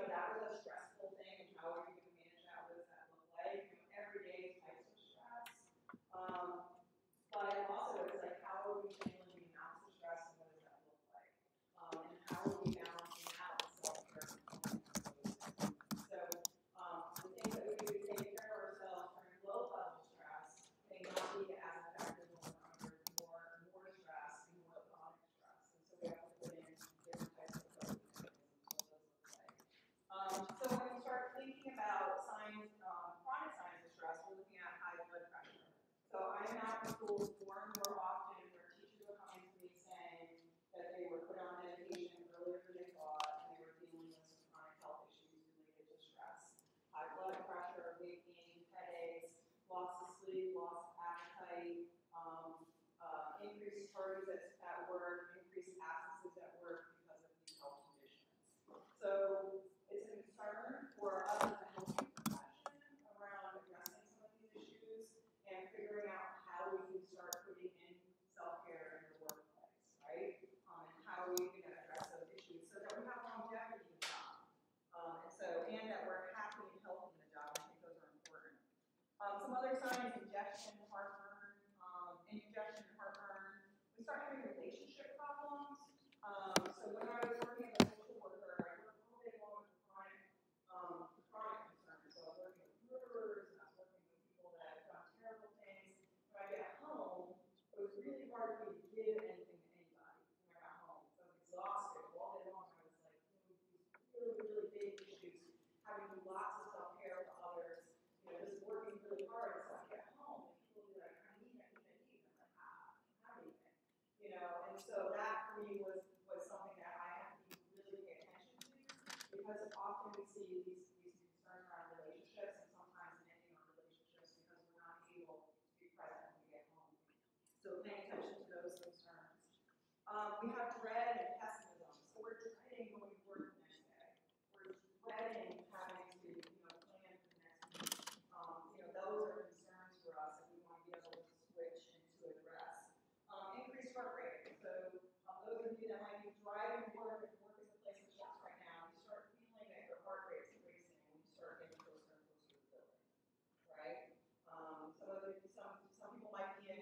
that was a stressful thing, and how are you going to manage that? What does that look like? Everyday types of stress. Um, but also, it's like, how are we handling the amounts of stress, and what does that look like? And how are we balancing out self-care components of those things? So, the things that we do to take care of ourselves during low-level stress may not be as effective when we're under more stress and more chronic stress. And so we have to put in different types of coping mechanisms, what those look like. So when we start thinking about signs, chronic signs of stress, we're looking at high blood pressure. So I'm out in schools more and more often where teachers are coming to me saying that they were put on medication earlier than they thought, and they were dealing with some chronic health issues related to stress. High blood pressure, weight gain, headaches, loss of sleep, loss of appetite, increased tardies at work, increased absences at work because of these health conditions. So it's a concern for us as a healthcare profession around addressing some of these issues and figuring out how we can start putting in self-care in the workplace, right? And how we can address those issues so that we have longevity in the job. And that we're happy and healthy in the job. I think those are important. Some other signs: indigestion, heartburn. We start having relationship problems. So when I was working as a social worker, I worked all day long with chronic concerns. So I was working with murderers, and I was working with people that had done terrible things. When I get home, it was really hard for me to give anything to anybody when I got home. So I was exhausted all day long. I was like, these really, really big issues, having to do lots of self-care for others, just working really hard. So I get home, and people would be like, I need. I'm like, how do you think? And so that for me was something that I had to really pay attention to, because often we see these concerns around relationships, and sometimes ending our relationships because we're not able to be present when we get home. So paying attention to those concerns. We have dread and pessimism. So we're dreading going to work the next day. We're dreading having to plan for the next week. Those are concerns for us that we want to be able to switch and to address. Increased heart rate. So those of you that might be driving to work, if work is a place of stress right now, you start feeling that your heart rate is racing when you start getting closer and closer to the building, right? Some people might be in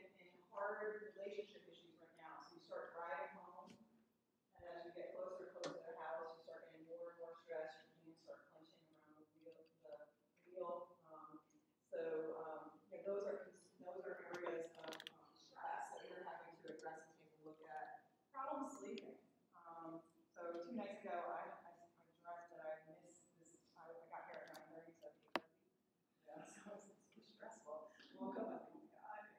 hard relationship issues right now. So you start driving home, and as you get closer and closer to their house, you start getting more and more stress. Your hands start clenching around the wheel. Those are areas of stress that we're having to address and take a look at. Problem sleeping. So 2 nights ago, I dreamt that I missed this. I got here at 9:30, so 8:30. So it was super stressful. Woke up, I was like, oh my God.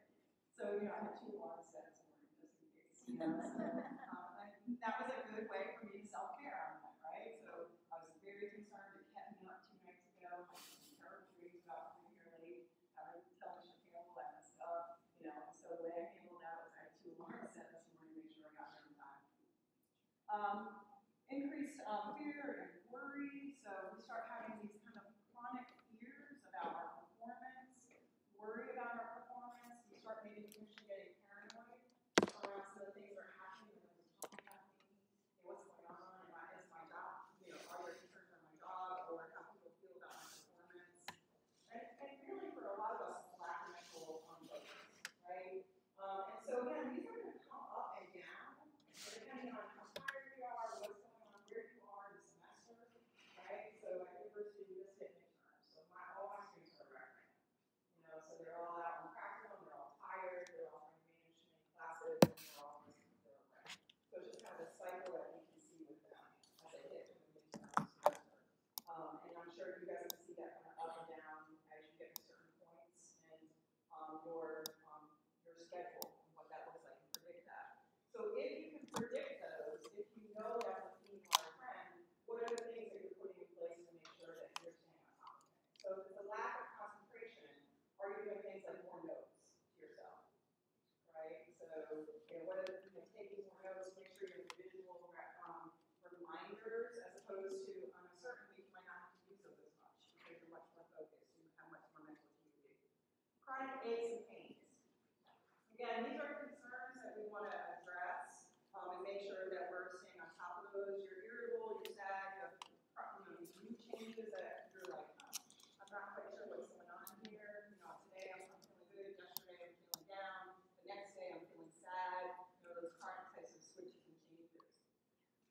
So I had 2 alarms set this morning just in case. So that was a good way for me to self-care on that, right? So I was very concerned. It kept me up 2 nights ago. I had some terrible dreams about being here late. I would tell Mr. Campbell I messed up. So the way I handled that was I had 2 alarms set this morning to make sure I got there on time. Increased fear and worry. So we start having these kind of chronic fears about our performance, worry about our performance. You start maybe getting paranoid around some of the things that are happening. What's going on? Is my job? Are there concerns on my job, or how people feel about my performance? And really, for a lot of us, it's lack of mental focus, right? And so again, these are going to come up and down, depending on how tired you are, what's going on, where you are in the semester.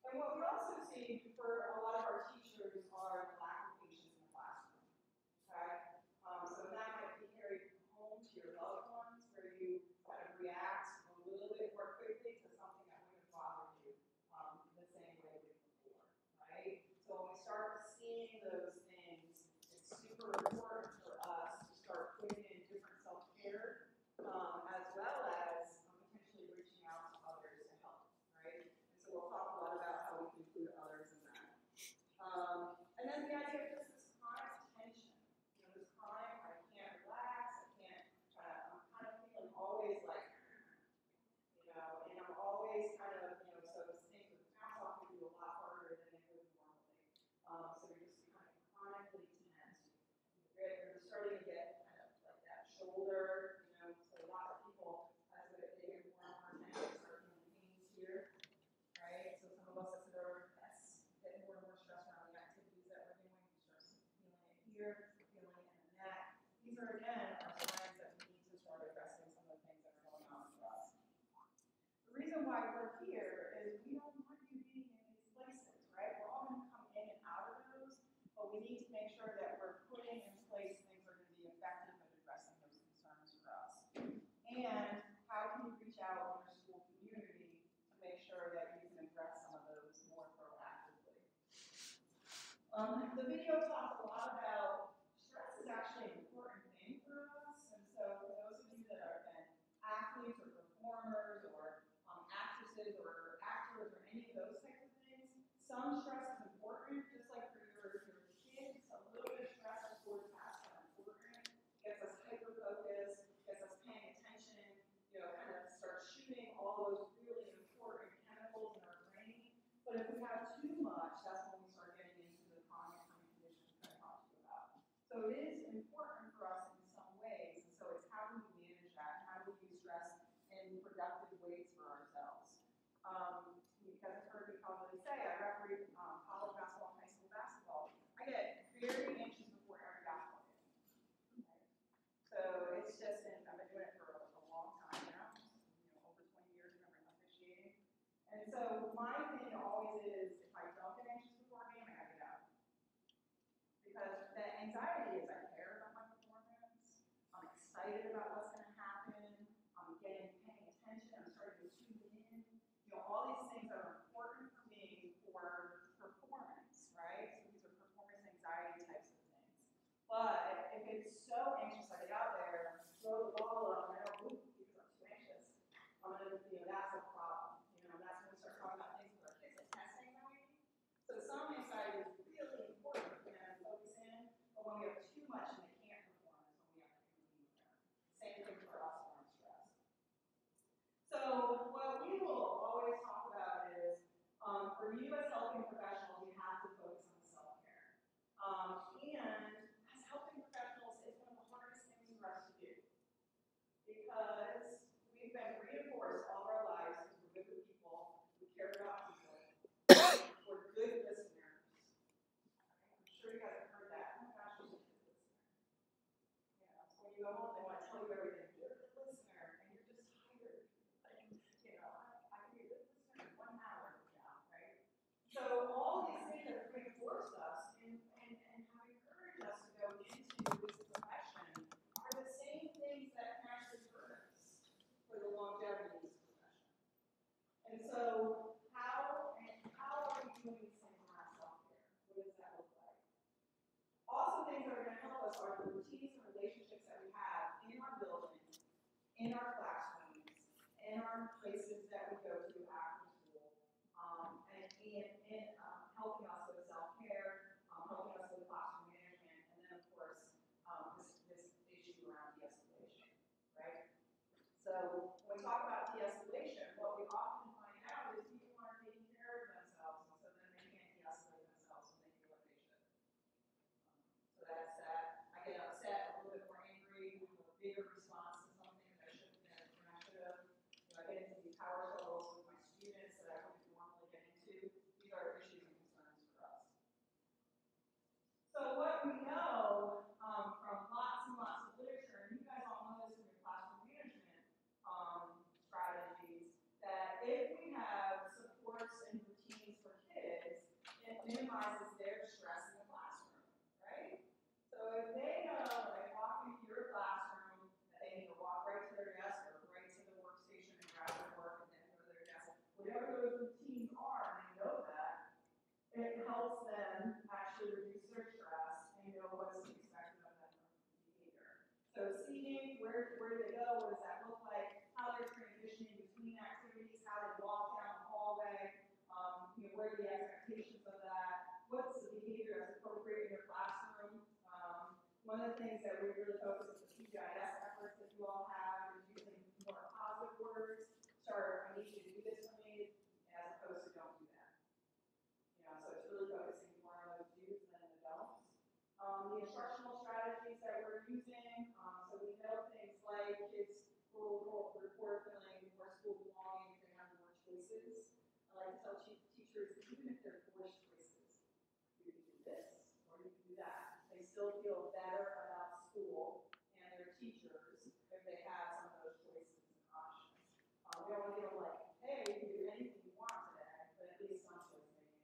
And what we also see for a lot of our teachers are the lack of patience in the classroom. Okay? So that might be carried home to your loved ones, where you kind of react a little bit more quickly to something that wouldn't have bothered you the same way before, right? So when we start seeing those things, it's super important for us to start putting in different self-care, as well as potentially reaching out to others to help, right? And so we'll talk a lot about how we can include others in that. And then the idea of just this chronic tension. You know, this chronic, I can't relax, I can't, I'm kind of feeling always like, you know, and I'm always kind of, you know, so things with math off can do a lot harder than they would normally. So you're just kind of chronically tense. You're starting to get kind of like that shoulder, you know, so lots of people, as they get more and more tense, start feeling pains here, right? So some of us that sit over, yes, get more and more stress around the activities that we're doing. You start feeling it here, feeling it in the neck. These are, again, our signs that we need to start addressing some of the things that are going on for us. The reason why we're here is we don't want you being in these places, right? We're all going to come in and out of those, but we need to make sure that we're putting in place things that are going to be effective at addressing those concerns for us. And how can you reach out in your school community to make sure that you can address some of those more proactively? The video talks a lot about stress is actually an important thing for us, and so for those of you that have been athletes or performers or actresses or actors or any of those types of things, some stress is important, just like for your kids. A little bit of stress before tasks are important, gets us hyper-focused, gets us paying attention, you know, kind of starts shooting all those really important chemicals in our brain. But if we have too much, that's when we start getting into the chronic conditions that I talked to you about. So it is important for us in some ways, and so it's how do we manage that, and how do we use stress in productive ways for ourselves. Because I've heard me probably say, I referee college basketball and high school basketball. I get very anxious before every basketball game. Right? So it's just, and I've been doing it for a long time now, you know, over 20 years I've been officiating. And so my thing always is, if I don't get anxious before a game, I gotta get out. Because the anxiety is, I care about my performance, I'm excited about what's going to happen, I'm paying attention, I'm starting to tune in. You know, all these things are important for me for performance, right? So these are performance anxiety types of things. But if it's so anxious I get out there, throw the ball up, and I don't move because I'm too anxious, I'm gonna, you know, that's a problem. You know, that's when we start talking about things with our kids, like test anxiety. So some anxiety is really important for them to focus in, but when we have too much and they can't perform, is when we have to intervene with them. Same thing for us when we're stressed. So what we will always talk about is, for you as helping professionals, you have to focus on self-care. And as helping professionals, it's one of the hardest things for us to do. Because we've been reinforced all our lives because we're good people, we care about people, we're good listeners. I'm sure you guys have heard that. Oh my gosh, you're such a good listener. Yeah, so when you go home, they want to tell you everything. You're a good listener, and you're just tired. Like, you know, I can be a good listener in 1 hour now, right? So all these things that have reinforced us and have encouraged us to go into this profession are the same things that can actually hurt us for the longevity of this profession. And so how are we doing these things around self-care? What does that look like? Also, things that are going to help us are the routines and relationships that we have in our building, in our classrooms, in our places that we go to after school, and helping us with self-care, helping us with classroom management, and then, of course, this issue around de-escalation, right? So when we talk about de-escalation, what we often find out is people aren't taking care of themselves, and so then they can't de-escalate themselves when they feel like they should. So that's that. I get upset, a little bit more angry, have a bigger response to something that I shouldn't have, when I should have. You know, I get into these power struggles with my students that I wouldn't normally get into. These are issues and concerns for us. So what we know from lots and lots of literature, and you guys all know this from your classroom management One of the things that we really focus on the PBIS efforts that you all have is using more positive words. Start, I need you to do this for me, as opposed to don't do that. So it's really focusing more on those do's than the don'ts. The instructional strategies that we're using, so we know things like kids will report feeling more school belonging if they have more choices. I like to tell teachers, even if they're forced choices, you can do this or you can do that. They still feel better about school and their teachers if they have some of those choices and options. We don't want to give them like, hey, you can do anything you want today, but at least some choice making.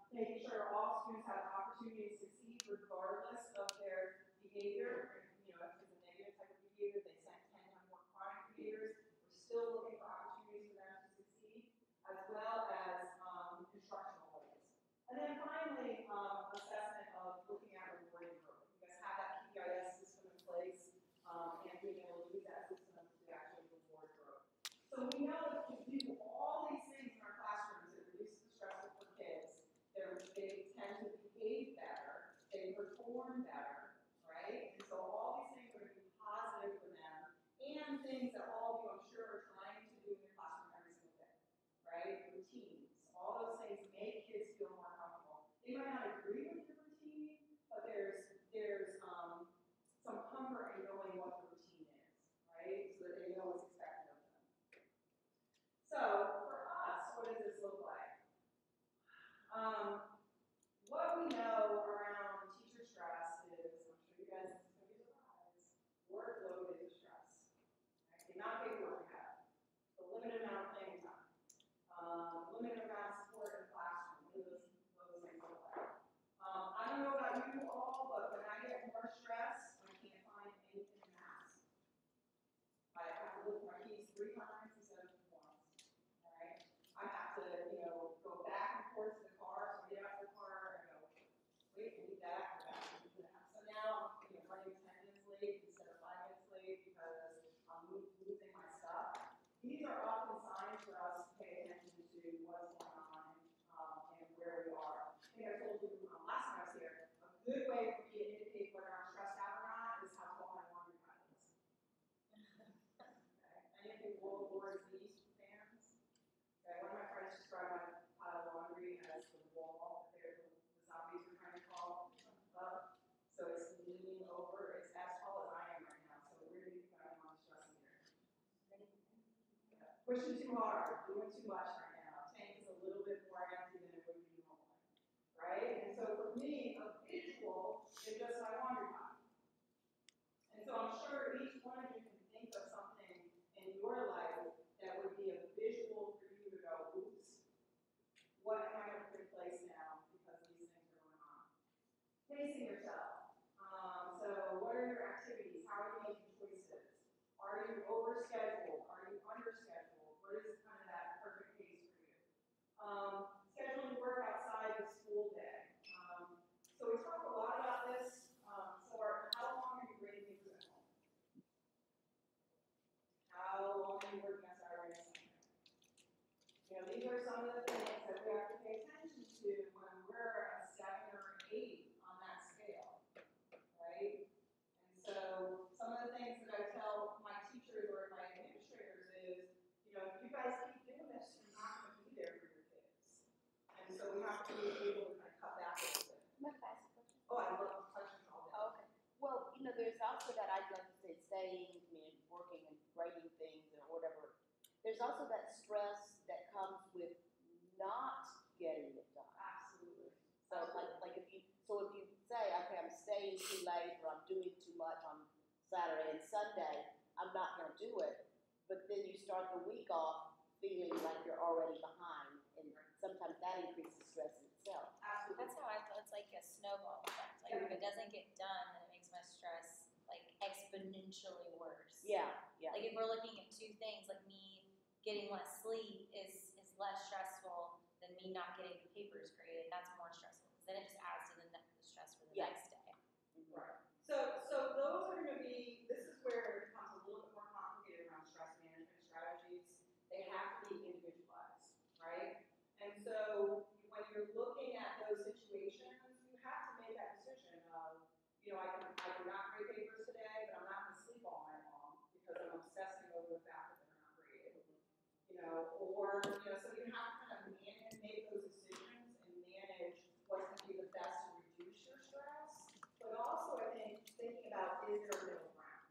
Making sure all students have opportunity to succeed regardless of their behavior. If it's a negative type of behavior, they tend to have more chronic behaviors. We're still looking for opportunities for them to succeed, as well as instructional ways. And then finally, assessment of looking at rewarding growth. You guys have that PBIS system in place, and being able to use that system to actually reward growth. So we know that if we do all these things in our classrooms, it reduces the stress for kids. They tend to behave better, they perform better, right? And so all these things are going to be positive for them, and things that all of you, I'm sure, are trying to do in your classroom every single day, right? Routines. All those things make kids feel more comfortable. They might not agree with your routine, but there's some comfort in knowing what the routine is, right? So that they know what's expected of them. So for us, what does this look like? What we know around teacher stress is, I'm sure you guys, it's going to be a surprise, workload is a stress. Right? The amount of paperwork we have, the limited amount of playing time, limited amount of support in the classroom, what do those things look like? I don't know about you all, but when I get more stress, I can't find anything in math. I have to look for my keys 3 times instead of once. All right? I have to, go back and forth to the car, so I get out of the car and go, wait, leave that, go back and do that. So now I'm running 10 minutes late instead of 5 minutes late because I'm losing my stuff. These are often signs for us to pay attention to what's going on and where we are. I think I told you last time I was here, a good way for me to indicate whether I'm stressed out or not is how tall my laundry pile is. Okay. Any of you World War Z fans? Okay, one of my friends described my pile of laundry as the wall that the zombies were trying to call up. So it's leaning over. It's as tall as I am right now. So where do you think I am on stressing here? Pushing too hard, doing too much right now. Tank is a little bit more empty than it would be normally, right? And so for me, a visual is just my laundry pile. And so I'm sure each one of you can think of something in your life that would be a visual for you to go, oops, what am I going to put in place now because these things are going on? Pacing yourself. So what are your activities? How are you making choices? Are you overscheduled? Are you underscheduled? What is kind of that perfect pace for you? Scheduling work outside the school day. So we talk a lot about this. For how long are you grading things at home? How long are you working on Saturday and Sunday? These are some of the things that we have to pay attention to when we're a 7 or 8 on that scale, right? And so some of the things that I tell my teachers or my administrators is, if you guys keep doing this, you're not going to be there for your kids. And so we have to be able to kind of cut back a little bit. Can I ask a question? Oh, I love questions all day. Oh, okay. Well, there's also that idea, like you said, staying, working and writing things or whatever. There's also that stress that comes with not getting it done. Absolutely. So like if you say, okay, I'm staying too late or I'm doing too much on Saturday and Sunday, I'm not going to do it. But then you start the week off feeling like you're already behind, and sometimes that increases stress in itself. Absolutely. That's how I feel. It's like a snowball effect. Like if it doesn't get done, then it makes my stress like exponentially worse. Yeah. Like if we're looking at 2 things, like me getting less sleep is less stressful than me not getting the papers graded. That's more stressful because then it just adds to the stress for the next day. Right. So those are going to be. This is where it becomes a little bit more complicated around stress management strategies. They have to be individualized, right? And so when you're looking at those situations, you have to make that decision of, I or, so you have to kind of make those decisions and manage what's going to be the best to reduce your stress. But also, I think, thinking about, is there a middle ground,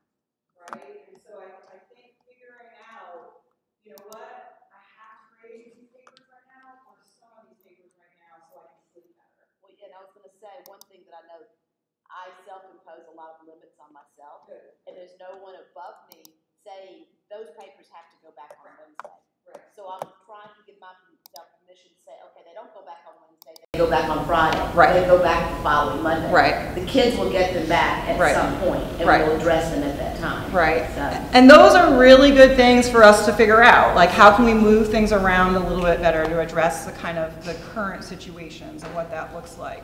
right? And so I think figuring out, what, I have to grade these papers right now, or some of these papers right now, so I can sleep better. Well, yeah, and I was gonna say, one thing that I know, I self-impose a lot of limits on myself, Good. and there's no one above me saying, those papers have to go back on Wednesday. Right. So I'm trying to give myself permission to say, okay, they don't go back on Wednesday, they go back on Friday. Right. They go back the following Monday. Right. The kids will get them back at Right. some point, and Right. we'll address them at that time. Right. So, And those are really good things for us to figure out. Like, how can we move things around a little bit better to address the kind of the current situations and what that looks like.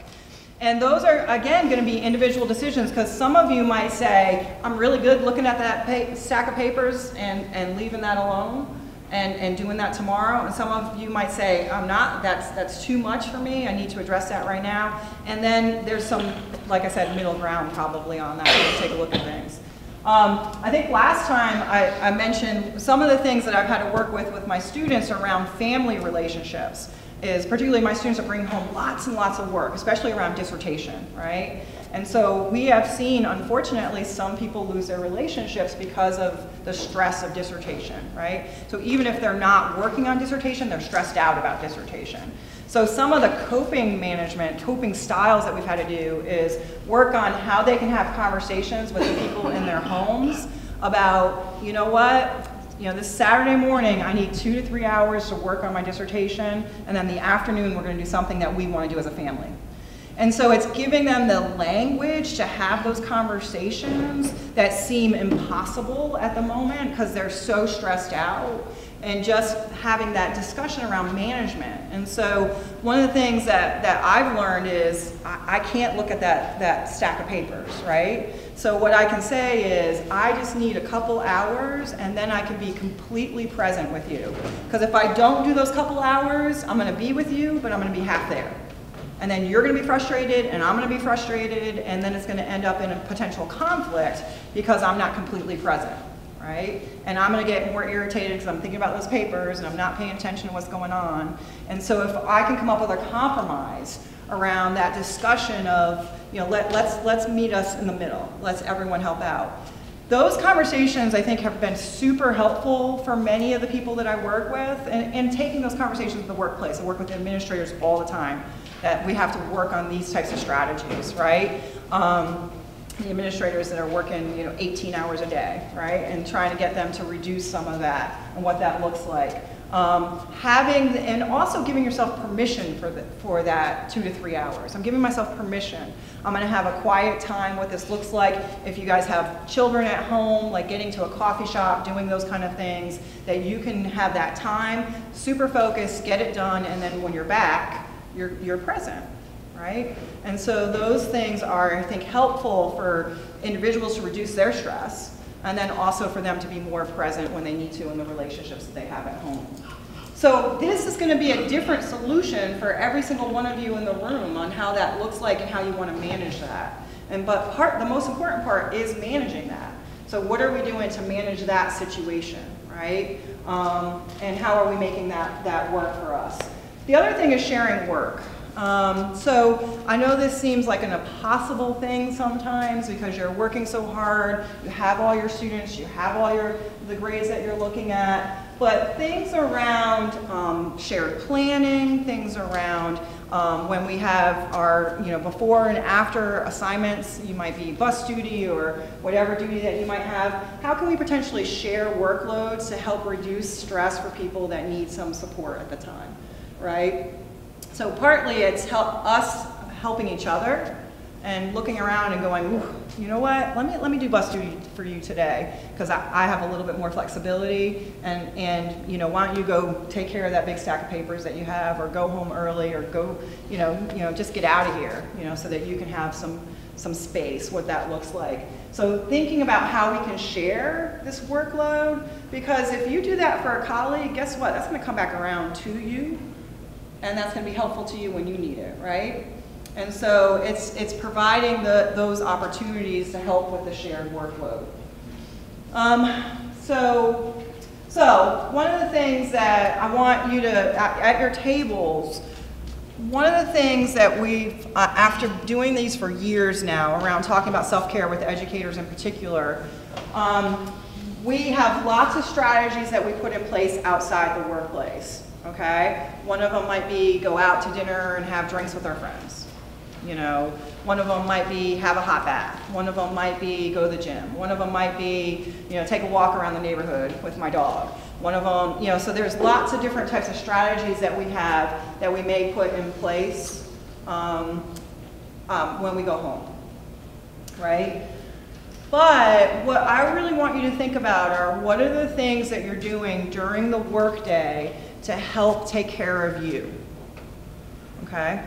And those are, again, going to be individual decisions, because some of you might say, I'm really good looking at that stack of papers and leaving that alone and doing that tomorrow. And some of you might say, I'm not, that's too much for me, I need to address that right now. And then there's some, like I said, middle ground probably on that, to take a look at things. I think last time I mentioned some of the things that I've had to work with my students around family relationships. Is particularly my students are bringing home lots and lots of work, especially around dissertation, right? And so we have seen, unfortunately, some people lose their relationships because of the stress of dissertation, right? So even if they're not working on dissertation, they're stressed out about dissertation. So some of the coping styles that we've had to do is work on how they can have conversations with the people in their homes about, you know what? This Saturday morning, I need 2 to 3 hours to work on my dissertation, and then the afternoon, we're going to do something that we want to do as a family. And so it's giving them the language to have those conversations that seem impossible at the moment because they're so stressed out, and just having that discussion around management. And so one of the things that I've learned is I can't look at that stack of papers, right? So what I can say is, I just need a couple hours, and then I can be completely present with you. Because if I don't do those couple hours, I'm going to be with you, but I'm going to be half there. And then you're going to be frustrated, and I'm going to be frustrated, and then it's going to end up in a potential conflict because I'm not completely present, right? And I'm going to get more irritated because I'm thinking about those papers, and I'm not paying attention to what's going on. And so if I can come up with a compromise around that discussion of, let's meet us in the middle. Let's everyone help out. Those conversations, I think, have been super helpful for many of the people that I work with, and taking those conversations in the workplace. I work with administrators all the time that we have to work on these types of strategies, right? The administrators that are working, 18 hours a day, right? And trying to get them to reduce some of that and what that looks like. And also giving yourself permission for that 2 to 3 hours. I'm giving myself permission. I'm going to have a quiet time. What this looks like, if you guys have children at home, like getting to a coffee shop, doing those kind of things, that you can have that time, super focused, get it done, and then when you're back, you're present, right? And so those things are, I think, helpful for individuals to reduce their stress, and then also for them to be more present when they need to in the relationships that they have at home. So this is going to be a different solution for every single one of you in the room on how that looks like and how you want to manage that. But the most important part is managing that. So what are we doing to manage that situation, right? And how are we making that work for us? The other thing is sharing work. So I know this seems like an impossible thing sometimes because you're working so hard, you have all your students, you have all the grades that you're looking at, but things around shared planning, things around when we have our before and after assignments, you might be bus duty or whatever duty that you might have, how can we potentially share workloads to help reduce stress for people that need some support at the time, right? So partly it's us helping each other and looking around and going, ooh, you know what, let me do bus duty for you today because I have a little bit more flexibility, and why don't you go take care of that big stack of papers that you have, or go home early, or go, just get out of here, so that you can have some space, what that looks like. So thinking about how we can share this workload, because if you do that for a colleague, guess what, that's going to come back around to you. And that's going to be helpful to you when you need it, right? And so it's providing those opportunities to help with the shared workload. So So, one of the things that I want you to, at your tables, one of the things that we've, after doing these for years now, around talking about self-care with educators in particular, we have lots of strategies that we put in place outside the workplace, okay? One of them might be go out to dinner and have drinks with our friends. You know, one of them might be have a hot bath. One of them might be go to the gym. One of them might be, you know, take a walk around the neighborhood with my dog. One of them, you know, so there's lots of different types of strategies that we have that we may put in place when we go home, right? But what I really want you to think about are what are the things that you're doing during the workday to help take care of you, okay?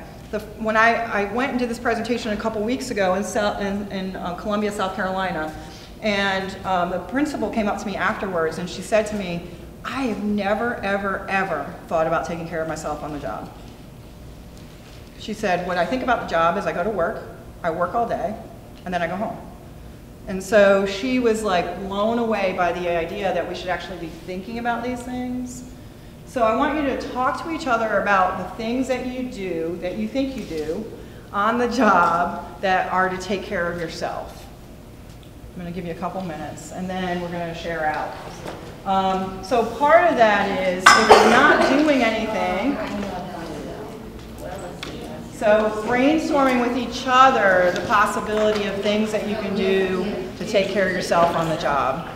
When I went and did this presentation a couple weeks ago in Columbia, South Carolina, and the principal came up to me afterwards and she said to me, I have never, ever, ever thought about taking care of myself on the job. She said, what I think about the job is I go to work, I work all day, and then I go home. And so she was like blown away by the idea that we should actually be thinking about these things. So I want you to talk to each other about the things that you do, that you think you do, on the job that are to take care of yourself. I'm going to give you a couple minutes, and then we're going to share out. So part of that is, if you're not doing anything, so brainstorming with each other the possibility of things that you can do to take care of yourself on the job.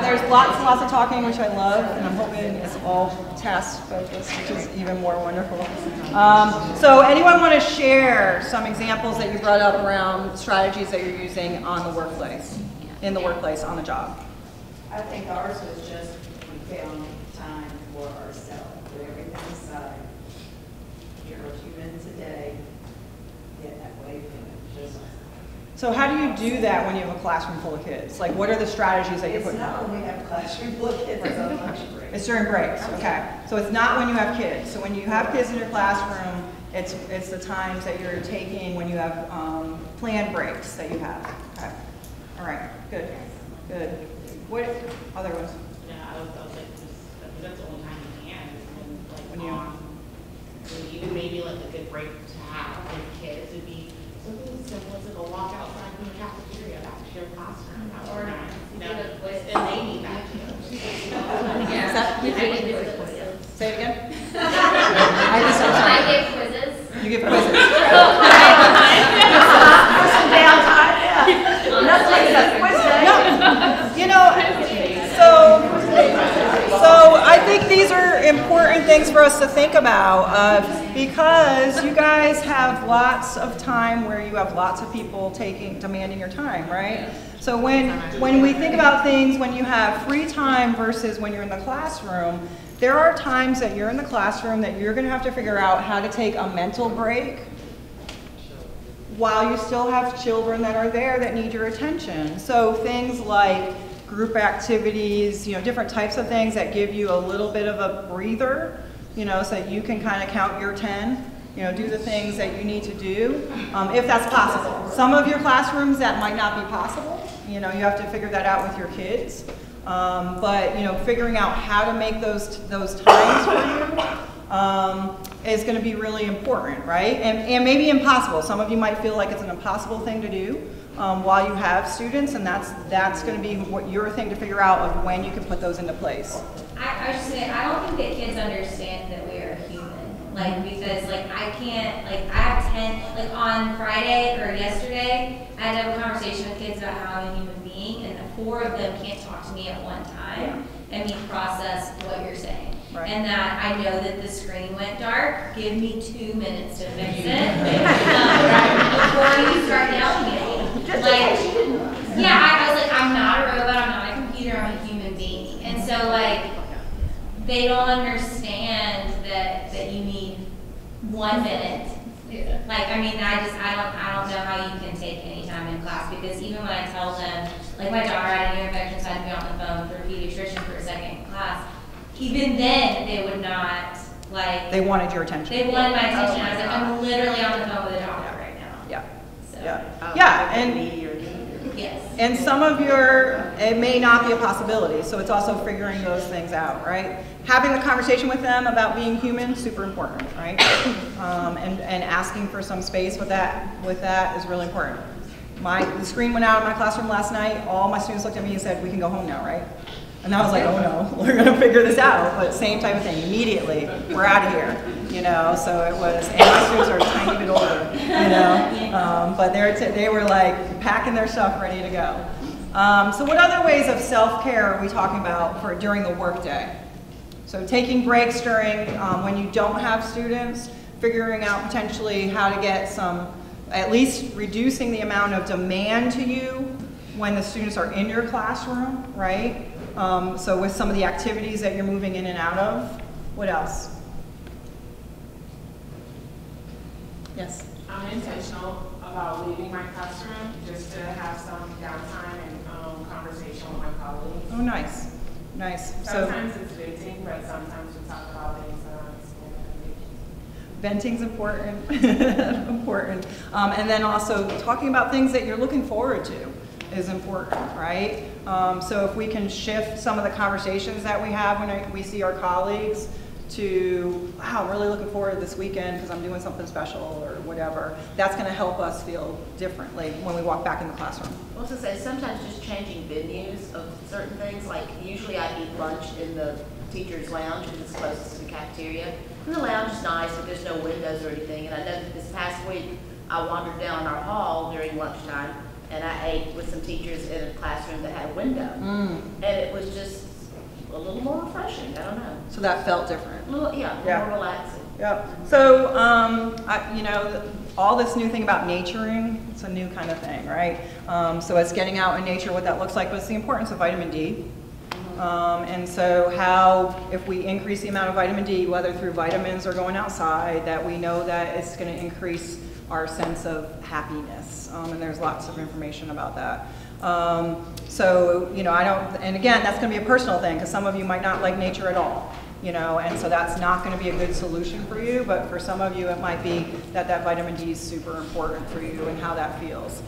There's lots and lots of talking, which I love, and I'm hoping it's all task focused, which is even more wonderful. So anyone want to share some examples that you brought up around strategies that you're using on the workplace, in the workplace, on the job? I think ours was just we found time for ourselves, put everything aside, here, 2 minutes a day, get away from it, just. So how do you do that when you have a classroom full of kids? Like, what are the strategies that you're It's putting not out? when we have classroom full of kids, it's on lunch break. It's during breaks, okay. So it's not when you have kids. So when you have kids in your classroom, it's the times that you're taking when you have planned breaks that you have. Okay. All right, good, good. What other ones? Yeah, I was like, that's the only time you can, is when you- when even maybe like a good break to have with kids would be something as simple as like a walk outside from the cafeteria back to your classroom. Or, you know, and they need that too. Say it again? I give quizzes. You give quizzes. Some downtime, yeah. Nothing but quiz day. No, you know, so I think these are important things for us to think about because you guys have lots of time where you have lots of people demanding your time, right? So when we think about things when you have free time versus when you're in the classroom, there are times that you're in the classroom that you're going to have to figure out how to take a mental break while you still have children that are there that need your attention. So things like group activities, you know, different types of things that give you a little bit of a breather, you know, so that you can kind of count your 10, you know, do the things that you need to do, if that's possible. Some of your classrooms that might not be possible, you know, you have to figure that out with your kids. But, you know, figuring out how to make those times for you is going to be really important, right? And maybe impossible. Some of you might feel like it's an impossible thing to do while you have students, and that's going to be what your thing to figure out of when you can put those into place. I was just saying, I don't think that kids understand that we are human. Like, because, like, I can't, like, I have 10, like, on Friday or yesterday, I had to have a conversation with kids about how I'm a human being, and 4 of them can't talk to me at one time and me process what you're saying. Right. And that I know that the screen went dark. Give me 2 minutes to fix it before you start yelling at me. Just Like, in case you didn't know. yeah, I was like, I'm not a robot, I'm not a computer, I'm a human being. And so, like, they don't understand that you need 1 minute. Yeah. Like, I mean, I don't know how you can take any time in class, because even when I tell them, like, my daughter had an ear infection, so I had to be on the phone with her pediatrician for a second in class, even then, they would not, like, They wanted your attention. they wanted my attention. I was like, I'm literally on the phone with a doctor right now. Yeah, So, yeah, yes. and some of it may not be a possibility, so it's also figuring those things out, right? Having the conversation with them about being human, super important, right? And asking for some space with that is really important. The screen went out in my classroom last night. All my students looked at me and said, "We can go home now, right?" And I was like, "Oh no, we're gonna figure this out." But same type of thing, immediately, we're out of here, you know. So it was, and my students are a tiny bit older, you know. But they were like packing their stuff, ready to go. So what other ways of self-care are we talking about during the workday? So taking breaks during when you don't have students, figuring out potentially how to get at least reducing the amount of demand to you when the students are in your classroom, right? So with some of the activities that you're moving in and out of. What else? Yes? I'm intentional about leaving my classroom just to have some downtime and conversation with my colleagues. Oh, nice. Nice. Sometimes it's venting, but sometimes we talk about things that aren't school. Venting's important, important. And then also talking about things that you're looking forward to is important, right? So if we can shift some of the conversations that we have when we see our colleagues to, wow, I'm really looking forward to this weekend because I'm doing something special or whatever, that's gonna help us feel differently when we walk back in the classroom. I was gonna say, sometimes just changing venues of certain things, like usually I eat lunch in the teacher's lounge, which is closest to the cafeteria. And the lounge is nice, but there's no windows or anything. And I know that this past week, I wandered down our hall during lunchtime, and I ate with some teachers in a classroom that had a window. And it was just a little more refreshing, I don't know. So that felt different. A little, yeah, more relaxing. Yep. So, you know, all this new thing about naturing, it's a new kind of thing, right? So it's getting out in nature, what that looks like, but it's the importance of vitamin D. And so how, if we increase the amount of vitamin D, whether through vitamins or going outside, that we know that it's going to increase our sense of happiness. And there's lots of information about that. So, you know, and again, that's going to be a personal thing, because some of you might not like nature at all. You know, and so that's not going to be a good solution for you, but for some of you it might be that vitamin D is super important for you and how that feels.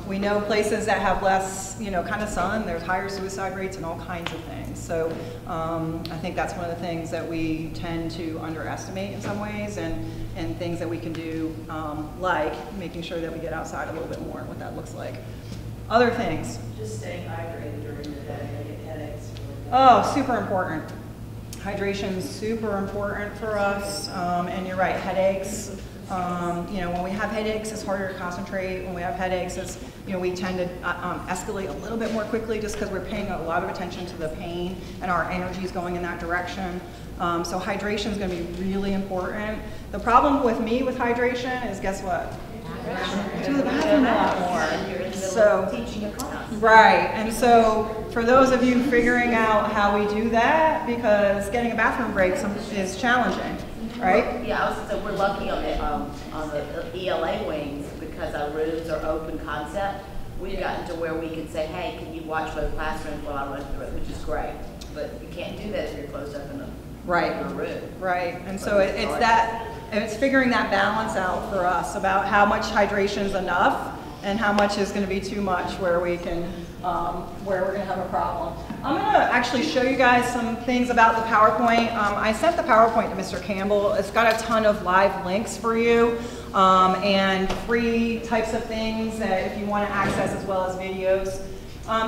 We know places that have less, you know, kind of sun, there's higher suicide rates and all kinds of things. So I think that's one of the things that we tend to underestimate in some ways, and things that we can do, like making sure that we get outside a little bit more and what that looks like. Other things. Just staying hydrated during the day, I get headaches. Oh, super important. Hydration is super important for us, and you're right, headaches. You know, when we have headaches, it's harder to concentrate. When we have headaches, it's, you know, we tend to escalate a little bit more quickly just because we're paying a lot of attention to the pain and our energy is going in that direction. So hydration is going to be really important. The problem with me with hydration is, guess what? I do the bathroom a lot more. So, Teaching a class. right, and so for those of you figuring out how we do that, because getting a bathroom break is challenging, right? Yeah, I was gonna say, we're lucky on the ELA wings, because our rooms are open concept. We've gotten to where we can say, hey, can you watch both classrooms while I run through it, which is great. But you can't do that if you're closed up in a room. Right, and so it's that, and it's figuring that balance out for us about how much hydration is enough and how much is going to be too much, where we can, where we're going to have a problem. I'm going to actually show you guys some things about the PowerPoint. I sent the PowerPoint to Mr. Campbell. It's got a ton of live links for you, and free types of things that if you want to access, as well as videos.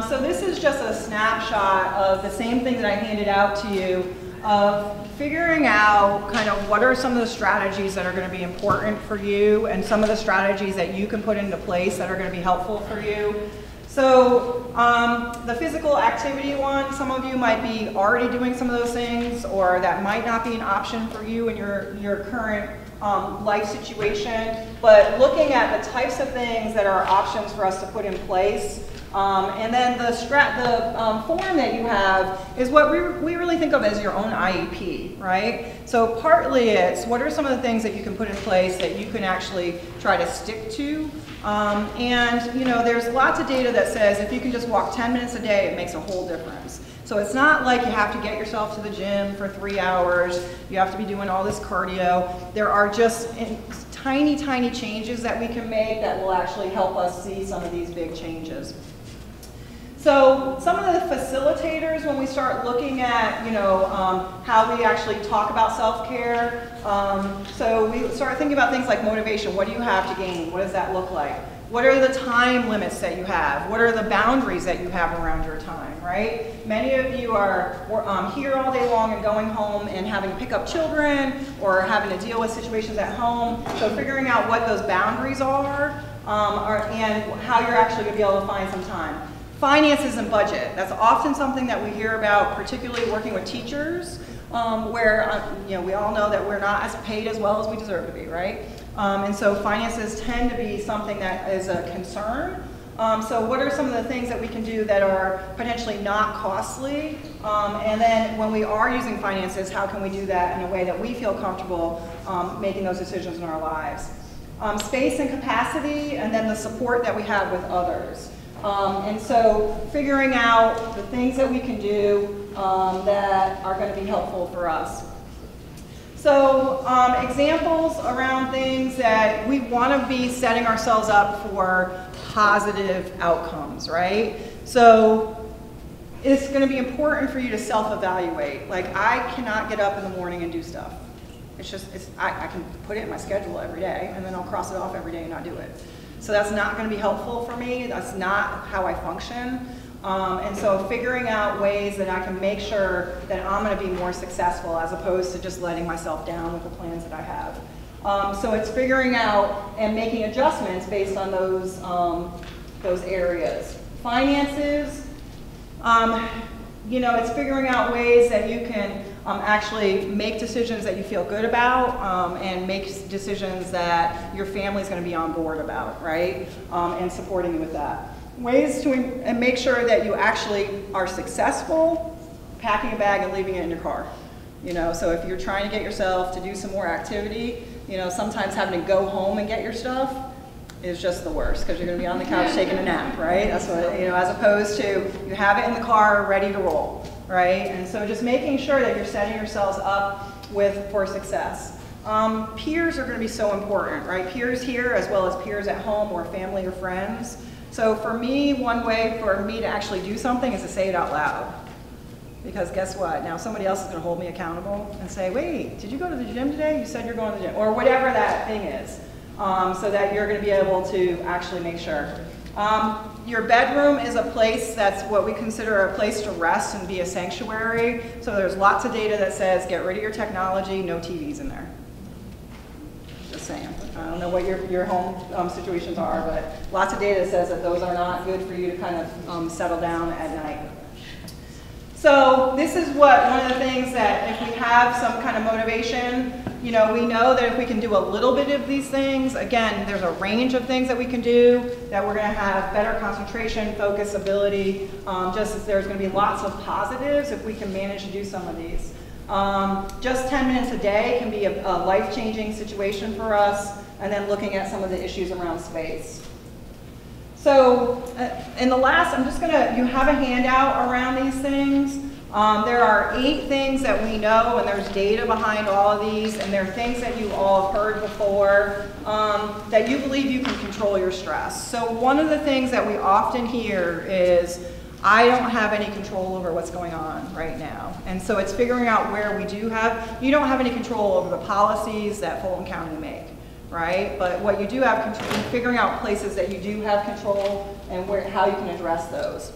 So this is just a snapshot of the same thing that I handed out to you, of figuring out kind of what are some of the strategies that are going to be important for you, and some of the strategies that you can put into place that are going to be helpful for you. So the physical activity one, some of you might be already doing some of those things, or that might not be an option for you in your current life situation, but looking at the types of things that are options for us to put in place. And then the form that you have is what we really think of as your own IEP, right? So partly it's what are some of the things that you can put in place that you can actually try to stick to. And you know, there's lots of data that says if you can just walk 10 minutes a day, it makes a whole difference. So it's not like you have to get yourself to the gym for 3 hours, you have to be doing all this cardio. There are just tiny, tiny changes that we can make that will actually help us see some of these big changes. So some of the facilitators, when we start looking at, you know, how we actually talk about self-care, so we start thinking about things like motivation. What do you have to gain? What does that look like? What are the time limits that you have? What are the boundaries that you have around your time, right? Many of you are here all day long and going home and having to pick up children or having to deal with situations at home. So figuring out what those boundaries are and how you're actually going to be able to find some time. Finances and budget. That's often something that we hear about, particularly working with teachers, where you know, we all know that we're not as paid as well as we deserve to be, right? And so finances tend to be something that is a concern. So what are some of the things that we can do that are potentially not costly? And then when we are using finances, how can we do that in a way that we feel comfortable making those decisions in our lives? Space and capacity, and then the support that we have with others. And so figuring out the things that we can do that are going to be helpful for us. So examples around things that we want to be setting ourselves up for positive outcomes, right? So it's going to be important for you to self-evaluate. Like, I cannot get up in the morning and do stuff. It's just, I can put it in my schedule every day, and then I'll cross it off every day and not do it. So that's not going to be helpful for me. That's not how I function. And so figuring out ways that I can make sure that I'm going to be more successful as opposed to just letting myself down with the plans that I have. So it's figuring out and making adjustments based on those areas. Finances. you know, it's figuring out ways that you can actually make decisions that you feel good about and make decisions that your family's going to be on board about, right? And supporting you with that. Ways to and make sure that you actually are successful, packing a bag and leaving it in your car. You know, so if you're trying to get yourself to do some more activity, you know, sometimes having to go home and get your stuff is just the worst because you're going to be on the couch taking a nap, right? That's what, you know, as opposed to you have it in the car ready to roll, right? And so just making sure that you're setting yourselves up for success. Peers are going to be so important, right? Peers here as well as peers at home or family or friends. So for me, one way for me to actually do something is to say it out loud. Because guess what? Now somebody else is going to hold me accountable and say, wait, did you go to the gym today? You said you're going to the gym. Or whatever that thing is. So that you're going to be able to actually make sure. Your bedroom is a place that's what we consider a place to rest and be a sanctuary. So there's lots of data that says get rid of your technology, no TVs in there. Just saying. I don't know what your home situations are, but lots of data says that those are not good for you to kind of settle down at night. So this is one of the things that if we have some kind of motivation, you know, we know that if we can do a little bit of these things, again, there's a range of things that we can do, that we're going to have better concentration, focus, ability, just as there's going to be lots of positives if we can manage to do some of these. Just 10 minutes a day can be a life-changing situation for us, and then looking at some of the issues around space. So in the last, you have a handout around these things. There are 8 things that we know, and there's data behind all of these, and there are things that you all have heard before that you believe you can control your stress. So one of the things that we often hear is, I don't have any control over what's going on right now. And so it's figuring out where you don't have any control over the policies that Fulton County make. Right? But what you do have control, figuring out places that you do have control and how you can address those.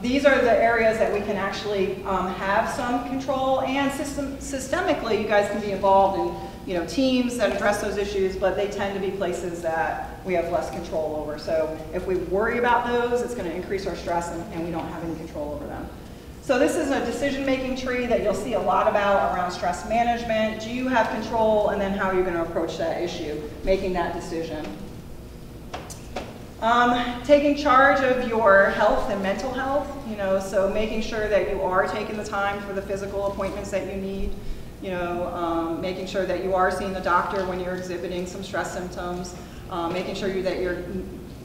These are the areas that we can actually have some control, and systemically you guys can be involved in, you know, teams that address those issues, but they tend to be places that we have less control over. So if we worry about those, it's going to increase our stress and we don't have any control over them. So this is a decision-making tree that you'll see a lot about around stress management. Do you have control, and then how are you going to approach that issue, making that decision. Taking charge of your health and mental health, you know, so making sure that you are taking the time for the physical appointments that you need, you know, making sure that you are seeing the doctor when you're exhibiting some stress symptoms, making sure that you're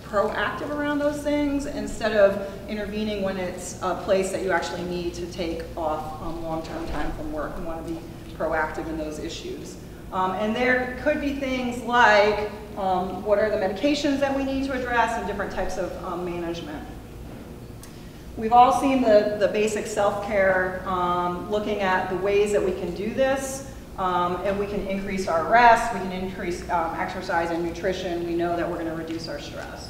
proactive around those things instead of intervening when it's a place that you actually need to take off long-term time from work. You want to be proactive in those issues. And there could be things like what are the medications that we need to address and different types of management. We've all seen the basic self-care, looking at the ways that we can do this. And we can increase our rest, we can increase exercise and nutrition. We know that we're going to reduce our stress.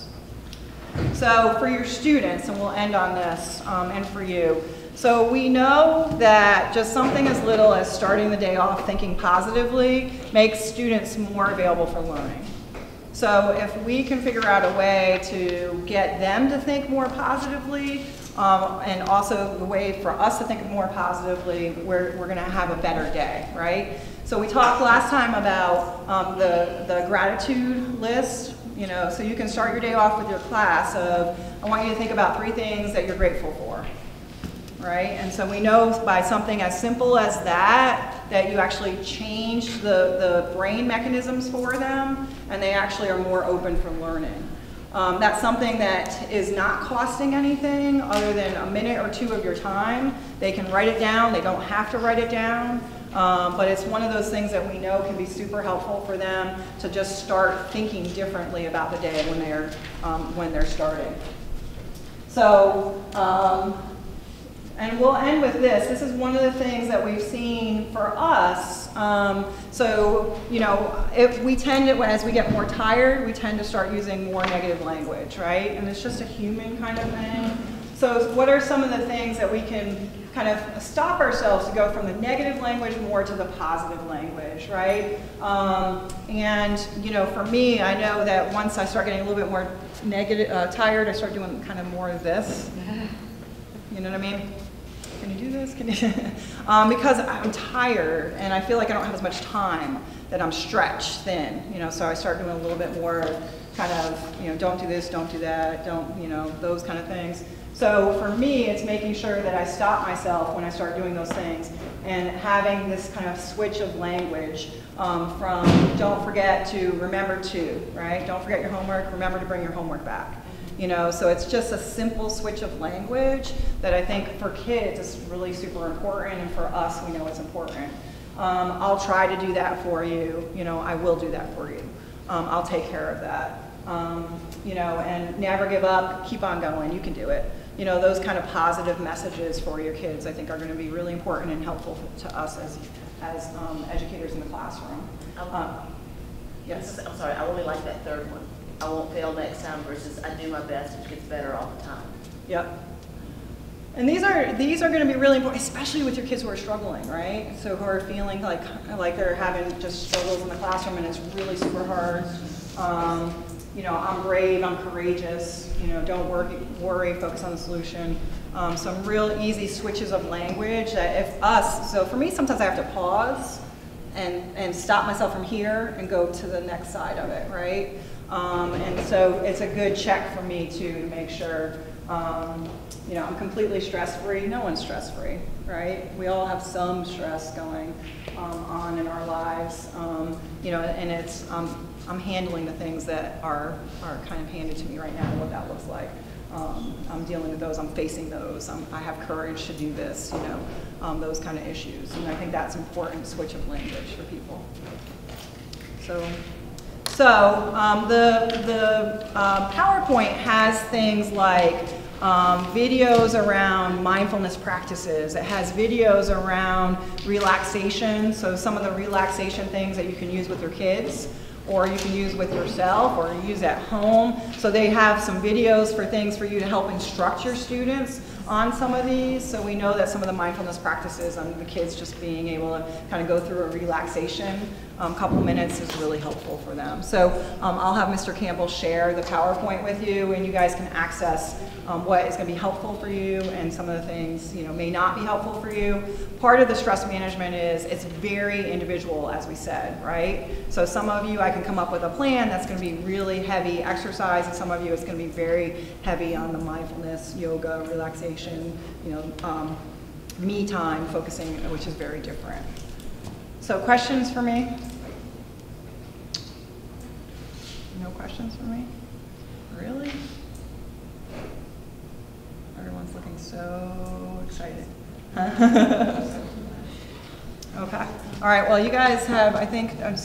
So for your students, and we'll end on this, and for you, so we know that just something as little as starting the day off thinking positively makes students more available for learning. So if we can figure out a way to get them to think more positively, and also the way for us to think more positively, we're going to have a better day, right? So we talked last time about the gratitude list, you know, so you can start your day off with your class of, I want you to think about 3 things that you're grateful for, right? And so we know by something as simple as that you actually change the brain mechanisms for them, and they actually are more open for learning. That's something that is not costing anything other than a minute or 2 of your time. They can write it down, they don't have to write it down, but it's one of those things that we know can be super helpful for them to just start thinking differently about the day when they're starting. So, and we'll end with this. This is one of the things that we've seen for us. So, you know, if we tend to, as we get more tired, we tend to start using more negative language, right? And it's just a human kind of thing. So what are some of the things that we can kind of stop ourselves to go from the negative language more to the positive language, right? And, you know, for me, I know that once I start getting a little bit more negative, tired, I start doing kind of more of this. You know what I mean? Can you do this? Can you? Because I'm tired and I feel like I don't have as much time, that I'm stretched thin, you know, so I start doing a little bit more kind of, you know, don't do this, don't do that, don't, you know, those kind of things. So for me, it's making sure that I stop myself when I start doing those things and having this kind of switch of language from don't forget to remember to, right? Don't forget your homework, remember to bring your homework back. You know, so it's just a simple switch of language that I think for kids is really super important, and for us, we know it's important. I'll try to do that for you. You know, I will do that for you. I'll take care of that. You know, and never give up, keep on going, you can do it. You know, those kind of positive messages for your kids, I think, are going to be really important and helpful to us as educators in the classroom. Yes? I'm sorry, I really like that third one. I won't fail next time versus I do my best, which gets better all the time. Yep. And these are going to be really important, especially with your kids who are struggling, right? So who are feeling like they're having just struggles in the classroom and it's really super hard. You know, I'm brave, I'm courageous, you know, don't worry, focus on the solution. Some real easy switches of language that so for me, sometimes I have to pause and stop myself from here and go to the next side of it, right? And so it's a good check for me to make sure, you know, I'm completely stress-free. No one's stress-free, right? We all have some stress going on in our lives, you know, and it's, I'm handling the things that are kind of handed to me right now, what that looks like. I'm dealing with those, I'm facing those, I have courage to do this, you know, those kind of issues. And I think that's important, switch of language for people. So the PowerPoint has things like videos around mindfulness practices. It has videos around relaxation, so some of the relaxation things that you can use with your kids, or you can use with yourself, or use at home. So they have some videos for things for you to help instruct your students on some of these. So we know that some of the mindfulness practices on the kids just being able to kind of go through a relaxation couple minutes is really helpful for them. So I'll have Mr. Campbell share the PowerPoint with you, and you guys can access what is going to be helpful for you, and some of the things, you know, may not be helpful for you. Part of the stress management is it's very individual, as we said, right? So some of you, I can come up with a plan that's going to be really heavy exercise, and some of you it's going to be very heavy on the mindfulness, yoga, relaxation, you know, me time focusing, which is very different. So questions for me? No questions for me? Really? Everyone's looking so excited. Okay. All right, well, you guys have, I think, some